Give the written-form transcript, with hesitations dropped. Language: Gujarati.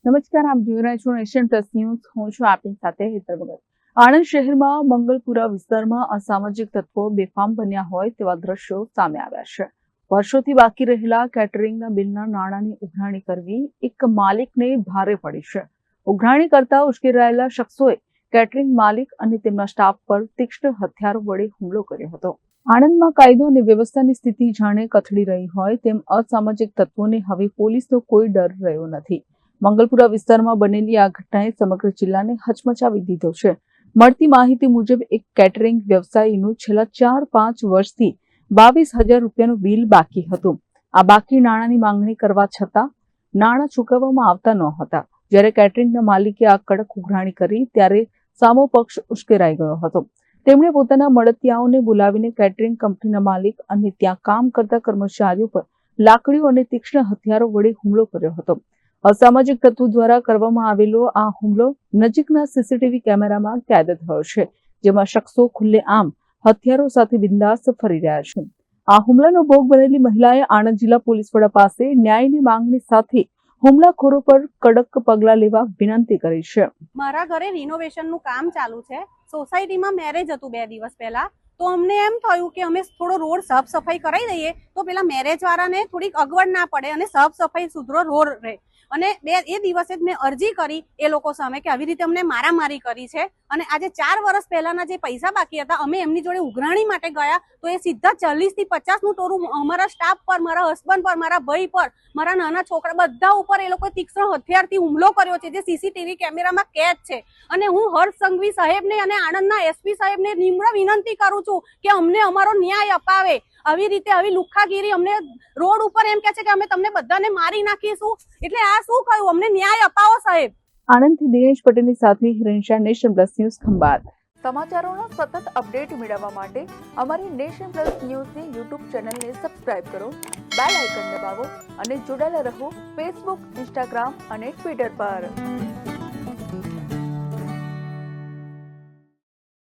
નમસ્કાર, આપ જોઈ રહ્યા છો નેશન પ્લસ ન્યૂઝ. હું છું આપની સાથે હેતર ભગત. આણંદ શહેરમાં મંગલપુરા વિસ્તારમાં અસામાજિક તત્વો બેફામ બન્યા હોય તેવા દ્રશ્યો સામે આવ્યા છે. વર્ષોથી બાકી રહેલા કેટરિંગના બિલના નાણાંની ઉઘરાણી કરવી એક માલિકને ભારે પડી છે. ઉઘરાણી કરતા ઉશ્કેરાયેલા શખ્સોએ કેટરિંગ માલિક અને તેમના સ્ટાફ પર તીક્ષ્ણ હથિયારો વડે હુમલો કર્યો હતો. આણંદમાં કાયદો અને વ્યવસ્થાની સ્થિતિ જાણે કથળી રહી હોય તેમ અસામાજિક તત્વોને હવે પોલીસનો કોઈ ડર રહ્યો નથી. મંગલપુરા વિસ્તારમાં બનેલી આ ઘટનાએ સમગ્ર જિલ્લાને હચમચાવી દીધો છે. મળતી માહિતી મુજબ એક કેટરિંગ વ્યવસાયીનું છેલ્લા 4-5 વર્ષથી 22,000 રૂપિયાનું બિલ બાકી હતું. આ બાકી નાણાંની માંગણી કરવા છતાં નાણાં ચૂકવવામાં આવતા ન હતા. જ્યારે કેટરિંગના માલિકે આ કડક ઉઘરાણી કરી ત્યારે સામો પક્ષ ઉશ્કેરાઈ ગયો હતો. તેમણે પોતાના મળતિયાઓને બોલાવીને કેટરિંગ કંપનીના માલિક અને ત્યાં કામ કરતા કર્મચારીઓ પર લાકડીઓ અને તીક્ષ્ણ હથિયારો વડે હુમલો કર્યો હતો. અસામાજિક તત્વો દ્વારા કરવામાં આવેલો આ હુમલો નજીકના સીસીટીવી કેમેરામાં કેદ થયો છે, જેમાં શખ્સો ખુલ્લેઆમ હથિયારો સાથે બિંદાસ ફરી રહ્યા છે. આ હુમલાનો ભોગ બનેલી મહિલાએ આણંદ જિલ્લા પોલીસ વડા પાસે ન્યાયની માંગણી સાથે હુમલાખોરો પર કડક પગલાં લેવા વિનંતી કરી છે. મારા ઘરે રિનોવેશનનું કામ ચાલુ છે. સોસાયટીમાં મેરેજ હતું 2 દિવસ પહેલા. તો અમને એમ થયું કે અમે થોડો રોડ સાફ સફાઈ કરાવી દઈએ તો પેલા મેરેજ વાળાને થોડીક અગવડ ના પડે અને સાફ સફાઈ સુધરો રોડ રહે. અને એ દિવસે જ મેં અરજી કરી એ લોકો સામે કે આવી રીતે અમને મારામારી કરી છે. અને આજે 4 વર્ષ પહેલાના જે પૈસા બાકી હતા અમે એમની જોડે ઉઘરાણી માટે ગયા તો એ સીધા 40 થી 50 નું ટોરું અમારા સ્ટાફ પર, મારા હસબન્ડ પર, મારા ભાઈ પર, મારા નાના છોકરા બધા ઉપર એ લોકો તીક્ષ્ણ હથિયારથી હુમલો કર્યો છે, જે સીસીટીવી કેમેરામાં કેદ છે. અને હું હર્ષ સંઘવી સાહેબને અને આણંદના એસપી સાહેબને નિમ્ર વિનંતી કરું છું કે અમને અમારો ન્યાય અપાવે. આવી રીતે આવી લુખ્ખાગીરી અમને રોડ ઉપર એમ કહે છે કે અમે તમને બધાને મારી નાખીશું. એટલે આ શું કહ્યું? અમને ન્યાય અપાવો સાહેબ. આણંદથી દિનેશ પટેલની સાથે Hiren Shah, Nation Plus News, Khambhat. સમાચારોના સતત અપડેટ મેળવવા માટે અમારી નેશન પ્લસ ન્યૂઝની યુટ્યુબ ચેનલને સબસ્ક્રાઇબ કરો, બેલ આઇકન દબાવો અને જોડાયેલા રહો ફેસબુક, ઇન્સ્ટાગ્રામ અને ટ્વિટર પર.